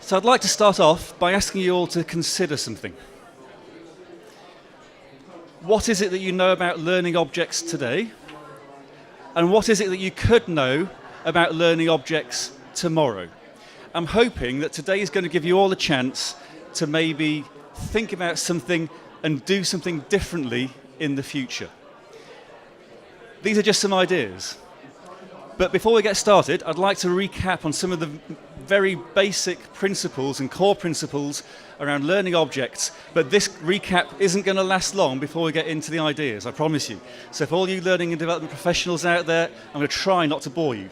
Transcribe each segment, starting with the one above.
So I'd like to start off by asking you all to consider something. What is it that you know about learning objects today? And what is it that you could know about learning objects tomorrow? I'm hoping that today is going to give you all a chance to maybe think about something and do something differently in the future. These are just some ideas. But before we get started, I'd like to recap on some of the very basic principles and core principles around learning objects. But this recap isn't going to last long before we get into the ideas, I promise you. So for all you learning and development professionals out there, I'm going to try not to bore you.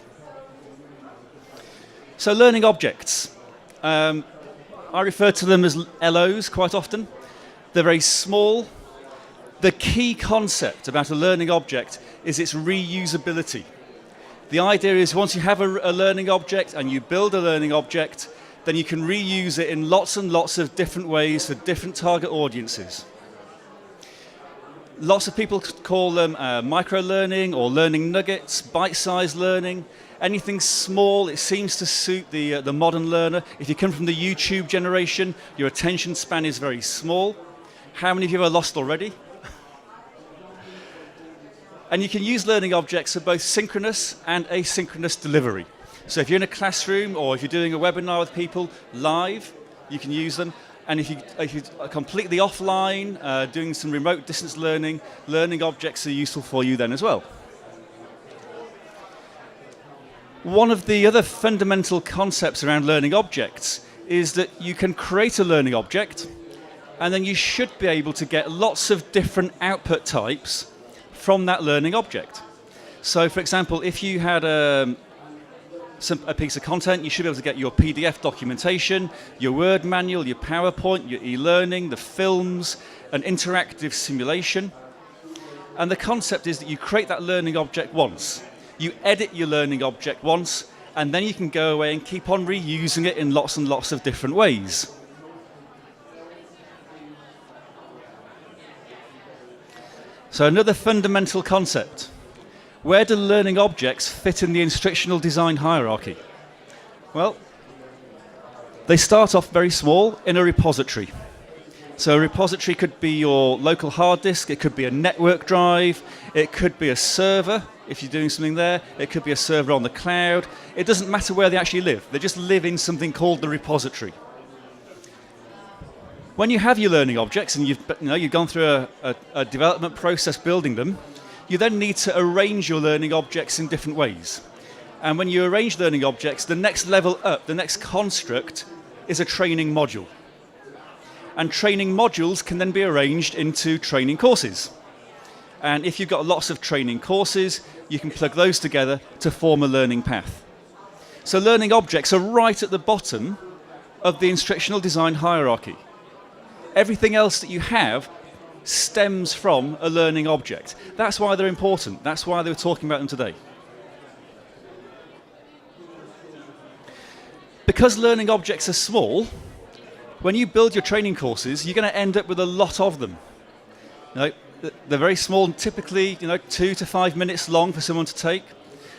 So learning objects. I refer to them as LOs quite often. They're very small. The key concept about a learning object is its reusability. The idea is once you have a learning object and you build a learning object, then you can reuse it in lots and lots of different ways for different target audiences. Lots of people call them micro-learning or learning nuggets, bite-sized learning. Anything small, it seems to suit the modern learner. If you come from the YouTube generation, your attention span is very small. How many of you are lost already? And you can use learning objects for both synchronous and asynchronous delivery. So if you're in a classroom or if you're doing a webinar with people live, you can use them. And if you're completely offline, doing some remote distance learning, learning objects are useful for you then as well. One of the other fundamental concepts around learning objects is that you can create a learning object, and then you should be able to get lots of different output types from that learning object. So for example, if you had a piece of content, you should be able to get your PDF documentation, your Word manual, your PowerPoint, your e-learning, the films, an interactive simulation. And the concept is that you create that learning object once. You edit your learning object once, and then you can go away and keep on reusing it in lots and lots of different ways. So another fundamental concept. Where do learning objects fit in the instructional design hierarchy? Well, they start off very small in a repository. So a repository could be your local hard disk, it could be a network drive, it could be a server if you're doing something there, it could be a server on the cloud. It doesn't matter where they actually live, they just live in something called the repository. When you have your learning objects and you've gone through a development process building them, you then need to arrange your learning objects in different ways. And when you arrange learning objects, the next level up, the next construct, is a training module. And training modules can then be arranged into training courses. And if you've got lots of training courses, you can plug those together to form a learning path. So learning objects are right at the bottom of the instructional design hierarchy. Everything else that you have stems from a learning object. That's why they're important. That's why they were talking about them today. Because learning objects are small, when you build your training courses, you're going to end up with a lot of them. They're very small, typically 2 to 5 minutes long for someone to take.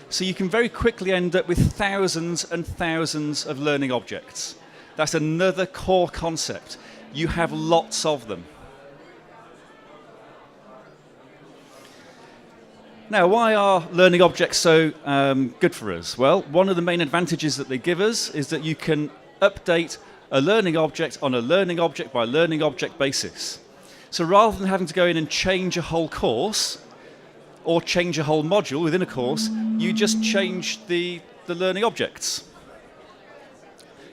So you can very quickly end up with thousands and thousands of learning objects. That's another core concept. You have lots of them. Now, why are learning objects so good for us? Well, one of the main advantages that they give us is that you can update a learning object on a learning object by learning object basis. So rather than having to go in and change a whole course or change a whole module within a course, you just change the learning objects.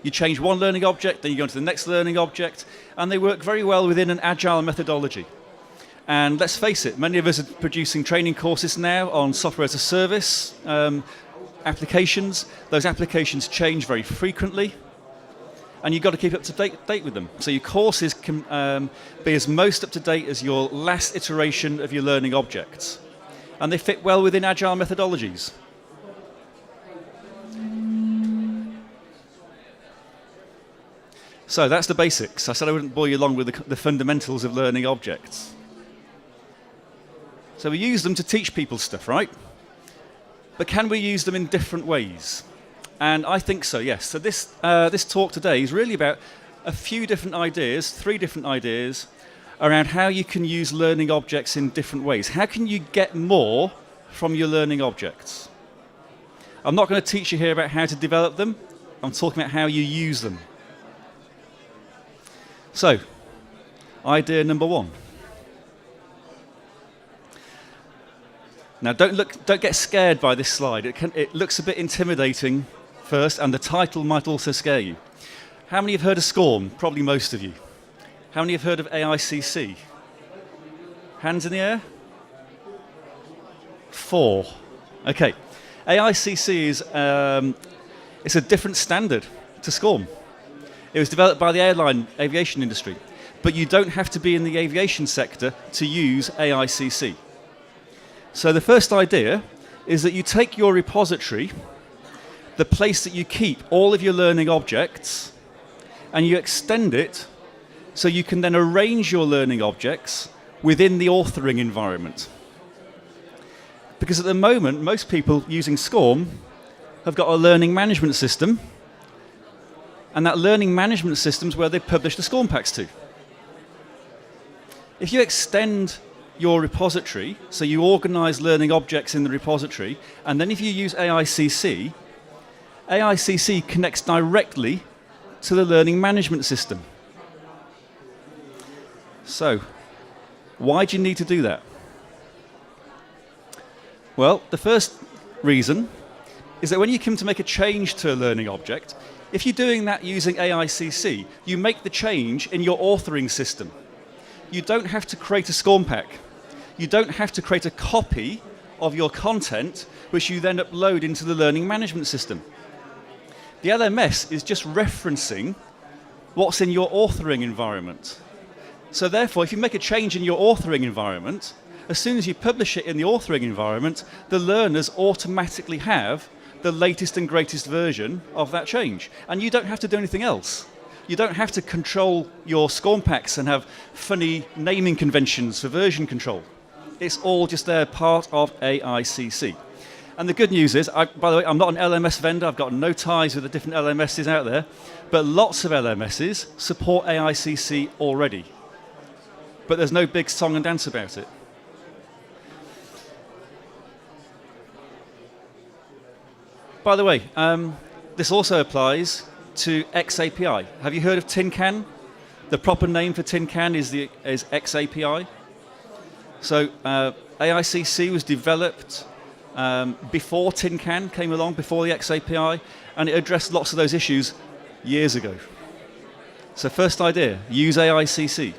You change one learning object, then you go into the next learning object, and they work very well within an agile methodology. And let's face it, many of us are producing training courses now on software as a service applications. Those applications change very frequently, and you've got to keep up to date with them. So your courses can be as most up to date as your last iteration of your learning objects. And they fit well within agile methodologies. So that's the basics. I said I wouldn't bore you along with the fundamentals of learning objects. So we use them to teach people stuff, right? But can we use them in different ways? And I think so, yes. So this talk today is really about a few different ideas, 3 different ideas, around how you can use learning objects in different ways. How can you get more from your learning objects? I'm not going to teach you here about how to develop them. I'm talking about how you use them. So, idea number 1. Now, don't get scared by this slide. It looks a bit intimidating first, and the title might also scare you. How many have heard of SCORM? Probably most of you. How many have heard of AICC? Hands in the air? 4. Okay. AICC is it's a different standard to SCORM. It was developed by the aviation industry, but you don't have to be in the aviation sector to use AICC. So the first idea is that you take your repository, the place that you keep all of your learning objects, and you extend it so you can then arrange your learning objects within the authoring environment. Because at the moment, most people using SCORM have got a learning management system, and that learning management system is where they publish the SCORM packs to. If you extend your repository, so you organize learning objects in the repository, and then if you use AICC, AICC connects directly to the learning management system. So, why do you need to do that? Well, the first reason is that when you come to make a change to a learning object, if you're doing that using AICC, you make the change in your authoring system. You don't have to create a SCORM pack. You don't have to create a copy of your content, which you then upload into the learning management system. The LMS is just referencing what's in your authoring environment. So therefore, if you make a change in your authoring environment, as soon as you publish it in the authoring environment, the learners automatically have the latest and greatest version of that change. And you don't have to do anything else. You don't have to control your SCORM packs and have funny naming conventions for version control. It's all just there, part of AICC. And the good news is, by the way, I'm not an LMS vendor. I've got no ties with the different LMSs out there. But lots of LMSs support AICC already. But there's no big song and dance about it. By the way, this also applies to XAPI. Have you heard of Tin Can? The proper name for Tin Can is XAPI. So AICC was developed before Tin Can came along, before the XAPI, and it addressed lots of those issues years ago. So first idea, use AICC.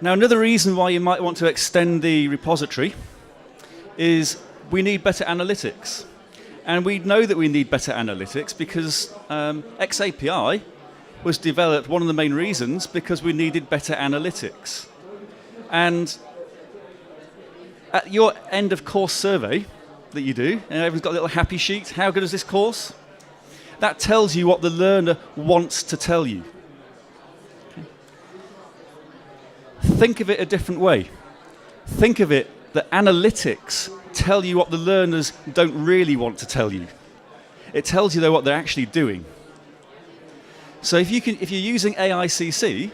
Now another reason why you might want to extend the repository is we need better analytics. And we know that we need better analytics because XAPI was developed, one of the main reasons, because we needed better analytics. And at your end of course survey that you do, everyone's got a little happy sheet, how good is this course? That tells you what the learner wants to tell you. Okay. Think of it a different way. Think of it that analytics tell you what the learners don't really want to tell you. It tells you though what they're actually doing. So if you're using AICC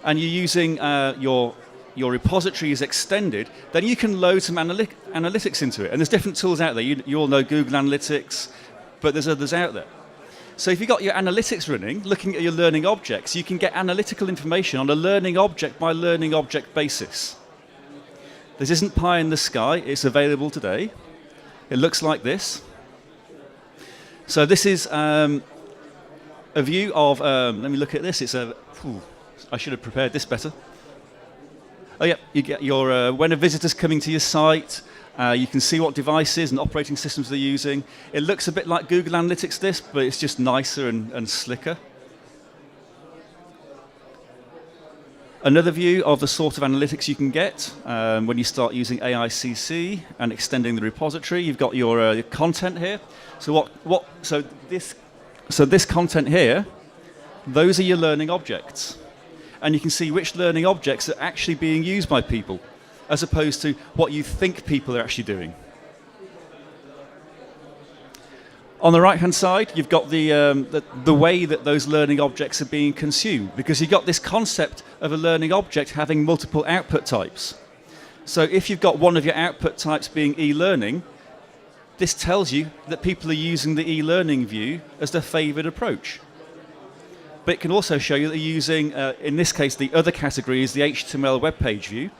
and you're using your repository is extended, then you can load some analytics into it. And there's different tools out there. You all know Google Analytics, but there's others out there. So if you've got your analytics running, looking at your learning objects, you can get analytical information on a learning object by learning object basis. This isn't pie in the sky. It's available today. It looks like this. So this is a view of, let me look at this. I should have prepared this better. Oh yeah, you get your, when a visitor's coming to your site, you can see what devices and operating systems they're using. It looks a bit like Google Analytics this, but it's just nicer and slicker. Another view of the sort of analytics you can get when you start using AICC and extending the repository. You've got your content here. So this content here, those are your learning objects. And you can see which learning objects are actually being used by people. as opposed to what you think people are actually doing. On the right-hand side, you've got the way that those learning objects are being consumed, because you've got this concept of a learning object having multiple output types. So if you've got one of your output types being e-learning, this tells you that people are using the e-learning view as their favored approach. But it can also show you that they're using, in this case, the other category is the HTML web page view.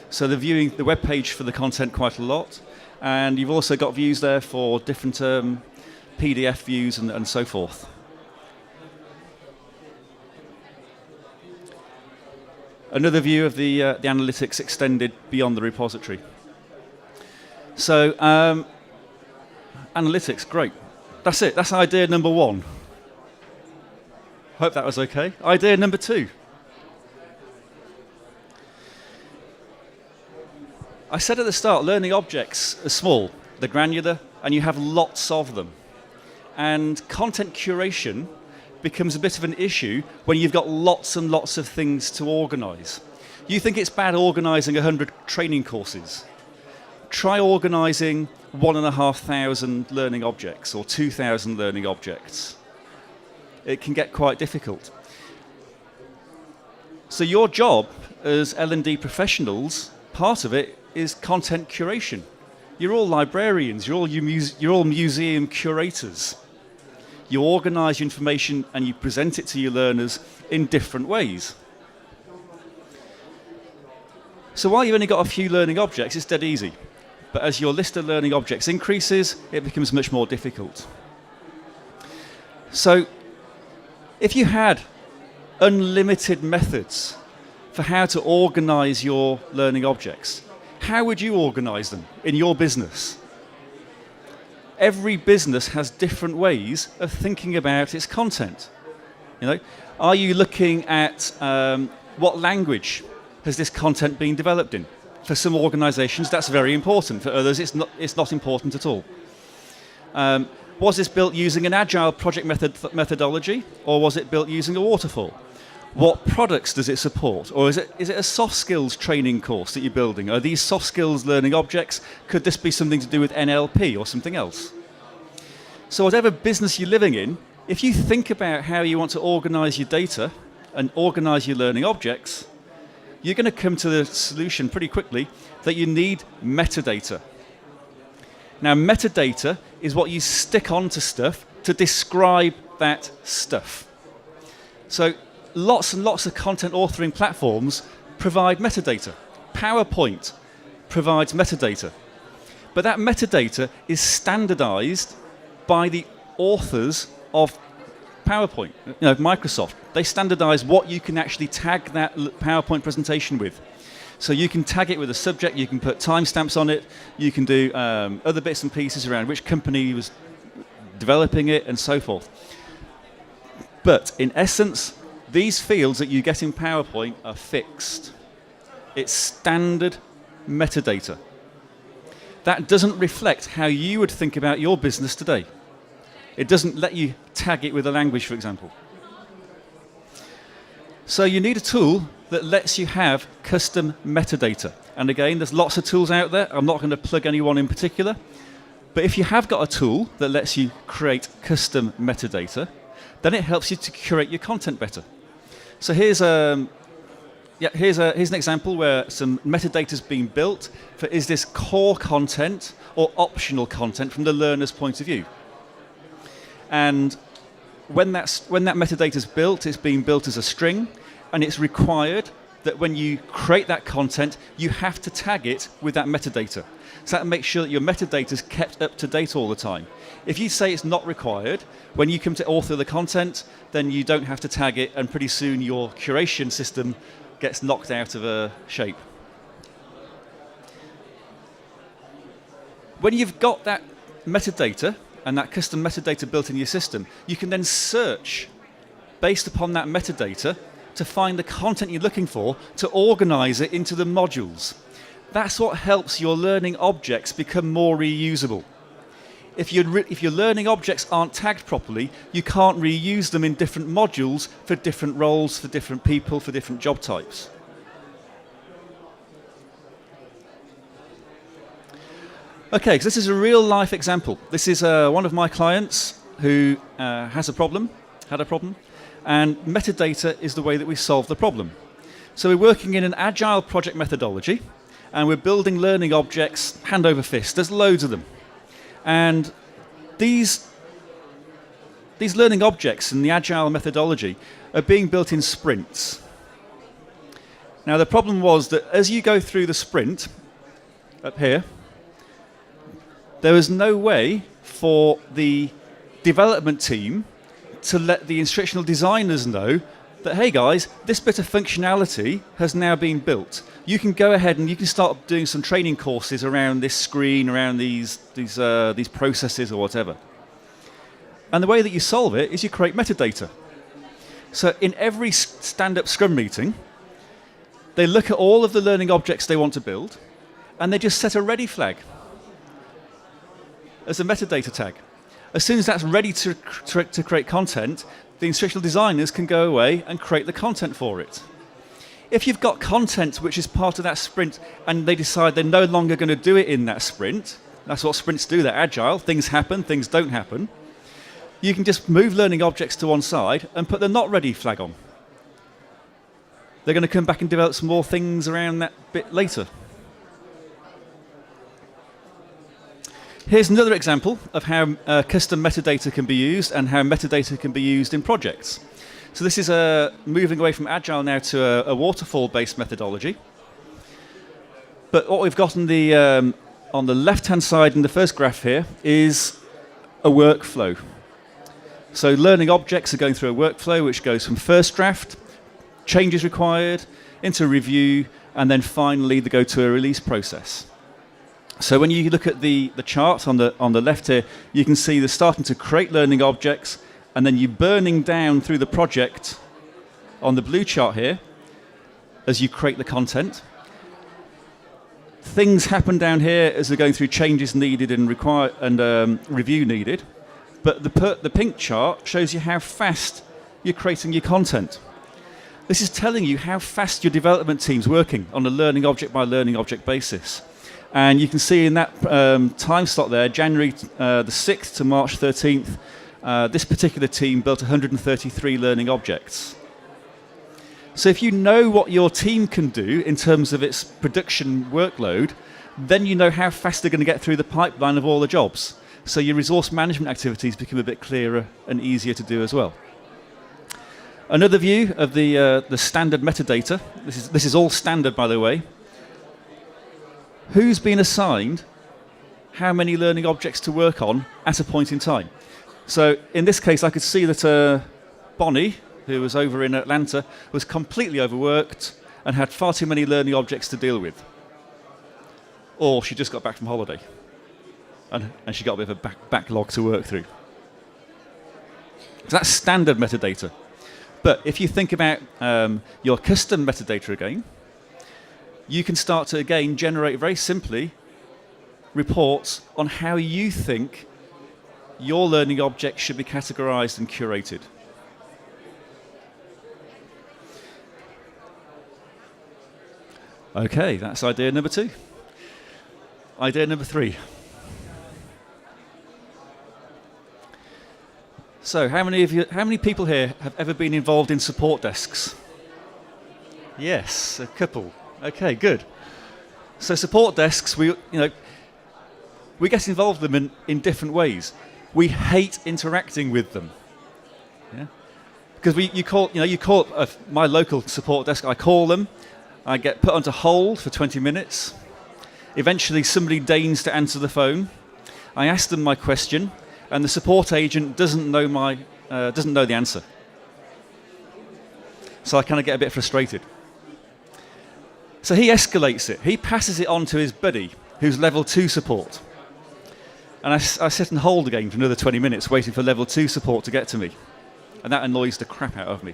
So they're viewing the web page for the content quite a lot. And you've also got views there for different PDF views and so forth. Another view of the analytics extended beyond the repository. So analytics, great. That's it. That's idea number one. Hope that was okay. Idea number two. I said at the start, learning objects are small, they're granular, and you have lots of them. And content curation becomes a bit of an issue when you've got lots and lots of things to organize. You think it's bad organizing 100 training courses. Try organizing 1,500 learning objects or 2,000 learning objects. It can get quite difficult. So your job as L&D professionals, part of it is content curation. You're all librarians, you're all museum curators. You organize your information and you present it to your learners in different ways. So while you've only got a few learning objects, it's dead easy. But as your list of learning objects increases, it becomes much more difficult. So if you had unlimited methods for how to organize your learning objects, how would you organize them in your business? Every business has different ways of thinking about its content. You know, are you looking at what language has this content been developed in? For some organizations, that's very important. For others, it's not important at all. Was this built using an agile project methodology, or was it built using a waterfall? What products does it support? Or is it a soft skills training course that you're building? Are these soft skills learning objects? Could this be something to do with NLP or something else? So whatever business you're living in, if you think about how you want to organize your data and organize your learning objects, you're going to come to the solution pretty quickly that you need metadata. Now, metadata is what you stick onto stuff to describe that stuff. So lots and lots of content authoring platforms provide metadata. PowerPoint provides metadata. But that metadata is standardized by the authors of PowerPoint, Microsoft. They standardize what you can actually tag that PowerPoint presentation with. So you can tag it with a subject, you can put timestamps on it, you can do other bits and pieces around which company was developing it and so forth. But in essence, these fields that you get in PowerPoint are fixed. It's standard metadata. That doesn't reflect how you would think about your business today. It doesn't let you tag it with a language, for example. So you need a tool that lets you have custom metadata. And again, there's lots of tools out there. I'm not going to plug anyone in particular. But if you have got a tool that lets you create custom metadata, then it helps you to curate your content better. So here's an example where some metadata is being built for is this core content or optional content from the learner's point of view. And when that metadata is built, it's being built as a string, and it's required that when you create that content, you have to tag it with that metadata. So that makes sure that your metadata is kept up to date all the time. If you say it's not required, when you come to author the content, then you don't have to tag it, and pretty soon your curation system gets knocked out of shape. When you've got that metadata, and that custom metadata built in your system, you can then search based upon that metadata to find the content you're looking for to organize it into the modules. That's what helps your learning objects become more reusable. If your learning objects aren't tagged properly, you can't reuse them in different modules for different roles, for different people, for different job types. Okay, so this is a real life example. This is one of my clients who had a problem, and metadata is the way that we solve the problem. So we're working in an agile project methodology, and we're building learning objects hand over fist. There's loads of them. And these learning objects in the agile methodology are being built in sprints. Now the problem was that as you go through the sprint, up here, there was no way for the development team to let the instructional designers know that, hey guys, this bit of functionality has now been built. You can go ahead and you can start doing some training courses around this screen, around these processes or whatever. And the way that you solve it is you create metadata. So in every stand-up Scrum meeting, they look at all of the learning objects they want to build, and they just set a ready flag as a metadata tag. As soon as that's ready to create content, the instructional designers can go away and create the content for it. If you've got content which is part of that sprint and they decide they're no longer going to do it in that sprint, that's what sprints do, they're agile, things happen, things don't happen, you can just move learning objects to one side and put the not ready flag on. They're going to come back and develop some more things around that bit later. Here's another example of how custom metadata can be used and how metadata can be used in projects. So this is moving away from Agile now to a waterfall-based methodology. But what we've got on the left-hand side in the first graph here is a workflow. So learning objects are going through a workflow which goes from first draft, changes required, into review, and then finally they go to a release process. So when you look at the chart on the left here, you can see they're starting to create learning objects, and then you're burning down through the project on the blue chart here as you create the content. Things happen down here as they're going through changes needed and review needed. But the pink chart shows you how fast you're creating your content. This is telling you how fast your development team's working on a learning object by learning object basis. And you can see in that time slot there, January the 6th to March 13th, this particular team built 133 learning objects. So if you know what your team can do in terms of its production workload, then you know how fast they're going to get through the pipeline of all the jobs. So your resource management activities become a bit clearer and easier to do as well. Another view of the standard metadata. This is all standard, by the way. Who's been assigned how many learning objects to work on at a point in time? So in this case, I could see that Bonnie, who was over in Atlanta, was completely overworked and had far too many learning objects to deal with. Or she just got back from holiday and she got a bit of a backlog to work through. So that's standard metadata. But if you think about your custom metadata again, you can start to, again, generate very simply reports on how you think your learning objects should be categorized and curated. Okay, that's idea number 2. Idea number 3. So how many people here have ever been involved in support desks? Yes, a couple. Okay, good. So support desks, we get involved with them in different ways. We hate interacting with them. Yeah? Because you call my local support desk, I call them, I get put onto hold for 20 minutes. Eventually somebody deigns to answer the phone. I ask them my question, and the support agent doesn't know the answer. So I kind of get a bit frustrated. So he escalates it. He passes it on to his buddy, who's level 2 support. And I sit and hold again for another 20 minutes, waiting for level 2 support to get to me. And that annoys the crap out of me.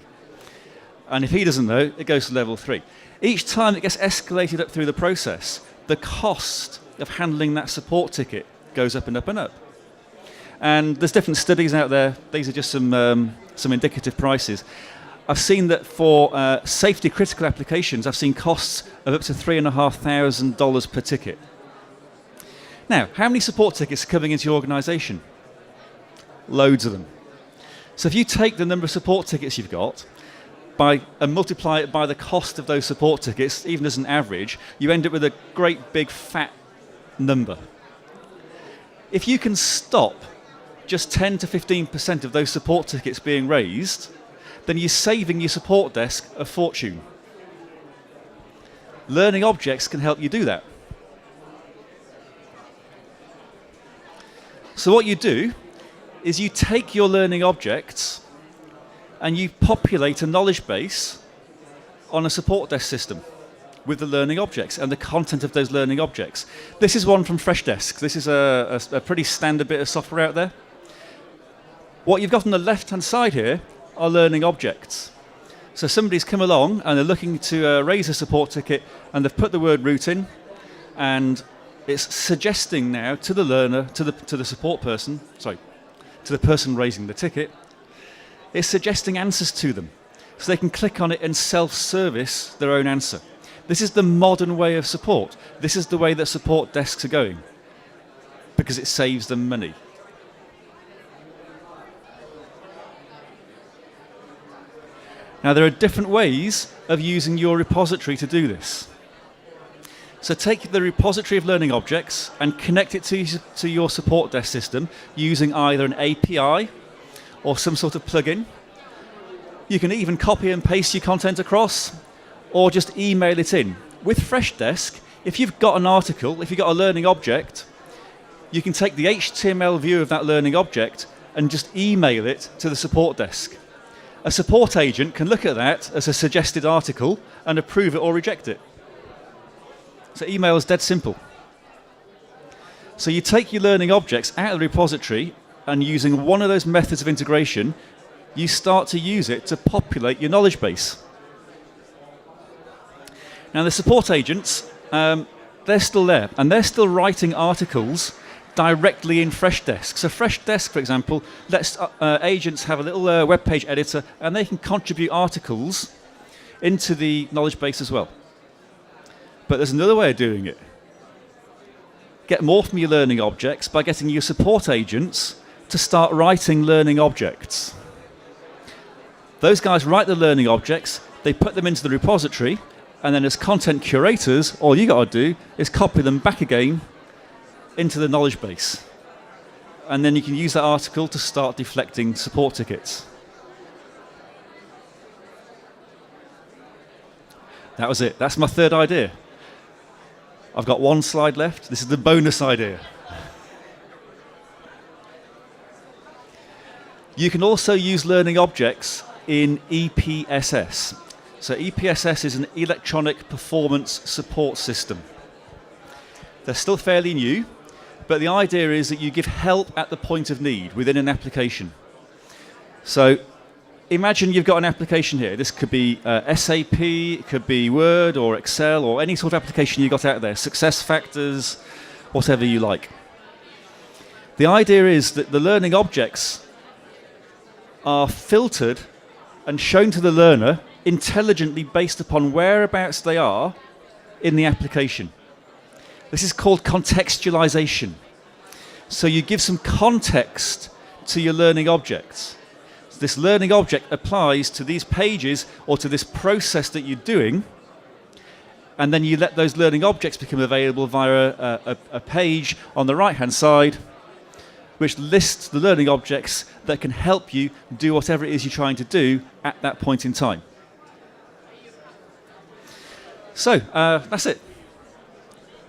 And if he doesn't know, it goes to level 3. Each time it gets escalated up through the process, the cost of handling that support ticket goes up and up and up. And there's different studies out there. These are just some indicative prices. I've seen that for safety critical applications, I've seen costs of up to $3,500 per ticket. Now, how many support tickets are coming into your organisation? Loads of them. So if you take the number of support tickets you've got and multiply it by the cost of those support tickets, even as an average, you end up with a great big fat number. If you can stop just 10 to 15% of those support tickets being raised, then you're saving your support desk a fortune. Learning objects can help you do that. So what you do is you take your learning objects and you populate a knowledge base on a support desk system with the learning objects and the content of those learning objects. This is one from Freshdesk. This is a pretty standard bit of software out there. What you've got on the left-hand side here are learning objects. So somebody's come along and they're looking to raise a support ticket, and they've put the word root in, and it's suggesting now to the learner, to the support person, to the person raising the ticket, it's suggesting answers to them. So they can click on it and self-service their own answer. This is the modern way of support. This is the way that support desks are going, because it saves them money. Now, there are different ways of using your repository to do this. So take the repository of learning objects and connect it to your support desk system using either an API or some sort of plugin. You can even copy and paste your content across, or just email it in. With Freshdesk, if you've got an article, if you've got a learning object, you can take the HTML view of that learning object and just email it to the support desk. A support agent can look at that as a suggested article and approve it or reject it. So email is dead simple. So you take your learning objects out of the repository, and using one of those methods of integration, you start to use it to populate your knowledge base. Now the support agents, they're still there, and they're still writing articles directly in Freshdesk. So Freshdesk, for example, lets agents have a little web page editor, and they can contribute articles into the knowledge base as well. But there's another way of doing it. Get more from your learning objects by getting your support agents to start writing learning objects. Those guys write the learning objects, they put them into the repository, and then as content curators, all you got to do is copy them back again into the knowledge base. And then you can use that article to start deflecting support tickets. That was it. That's my third idea. I've got one slide left. This is the bonus idea. You can also use learning objects in EPSS. So EPSS is an electronic performance support system. They're still fairly new, but the idea is that you give help at the point of need within an application. So imagine you've got an application here. This could be SAP, it could be Word or Excel or any sort of application you got out there, SuccessFactors, whatever you like. The idea is that the learning objects are filtered and shown to the learner intelligently based upon whereabouts they are in the application. This is called contextualization. So you give some context to your learning objects. So this learning object applies to these pages or to this process that you're doing, and then you let those learning objects become available via a page on the right-hand side, which lists the learning objects that can help you do whatever it is you're trying to do at that point in time. So that's it.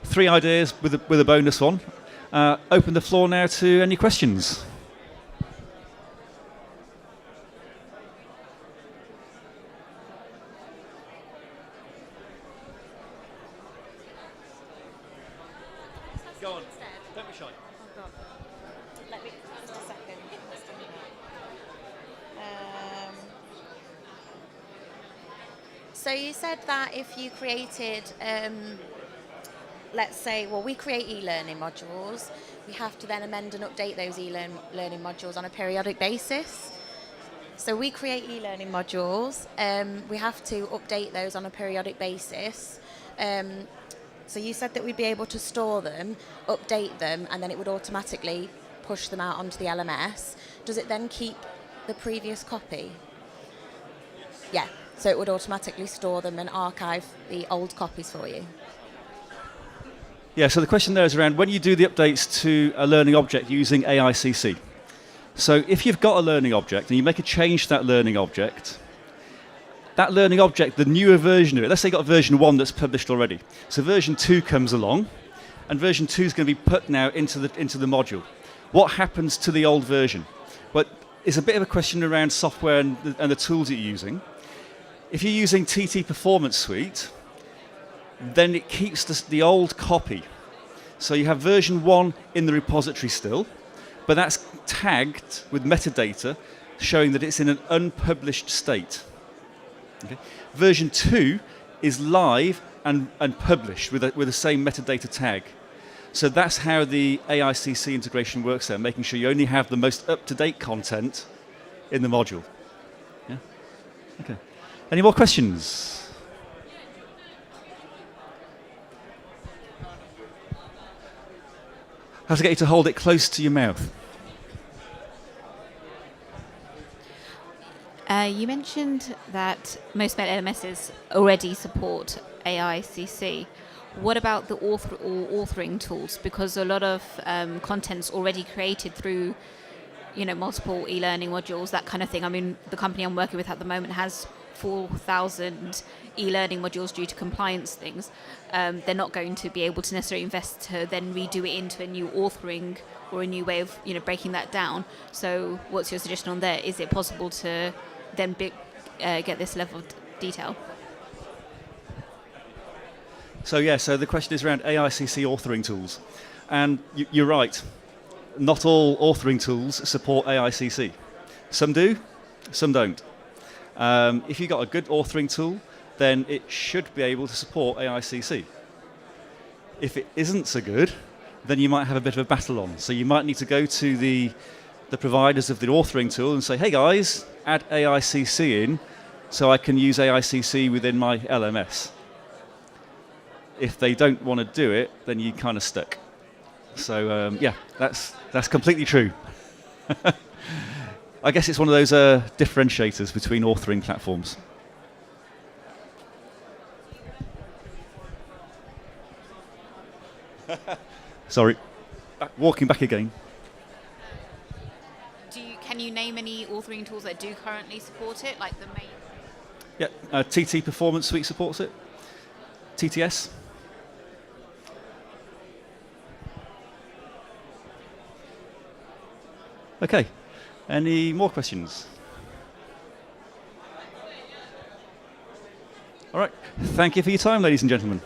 3 ideas with a bonus one. Open the floor now to any questions. Go on. Don't be shy. Oh God. Let me just a second. So you said that if you created, let's say, well, we create e-learning modules. We have to then amend and update those e-learning modules on a periodic basis. So we create e-learning modules. We have to update those on a periodic basis. So you said that we'd be able to store them, update them, and then it would automatically push them out onto the LMS. Does it then keep the previous copy? Yeah, so it would automatically store them and archive the old copies for you. Yeah, so the question there is around when you do the updates to a learning object using AICC. So if you've got a learning object and you make a change to that learning object, the newer version of it, let's say you've got a version 1 that's published already. So version 2 comes along, and version 2 is going to be put now into the module. What happens to the old version? Well, it's a bit of a question around software and the tools that you're using. If you're using TT Performance Suite, then it keeps the old copy. So you have version 1 in the repository still, but that's tagged with metadata showing that it's in an unpublished state. Okay. Version 2 is live and published with the same metadata tag. So that's how the AICC integration works there, making sure you only have the most up-to-date content in the module. Yeah? Okay. Any more questions? How to get you to hold it close to your mouth? You mentioned that most LMSs already support AICC. What about the authoring tools? Because a lot of content's already created through, multiple e-learning modules, that kind of thing. I mean, the company I'm working with at the moment has 4,000 e-learning modules due to compliance things. They're not going to be able to necessarily invest to then redo it into a new authoring or a new way of breaking that down. So what's your suggestion on there? Is it possible to then get this level of detail? So the question is around AICC authoring tools. And you're right, not all authoring tools support AICC. Some do, some don't. If you've got a good authoring tool, then it should be able to support AICC. If it isn't so good, then you might have a bit of a battle on. So you might need to go to the providers of the authoring tool and say, hey guys, add AICC in so I can use AICC within my LMS. If they don't want to do it, then you're kind of stuck. So that's completely true. I guess it's one of those differentiators between authoring platforms. Sorry, walking back again. Can you name any authoring tools that do currently support it, like the main? Yeah, TT Performance Suite supports it. TTS. Okay, any more questions? All right, thank you for your time, ladies and gentlemen.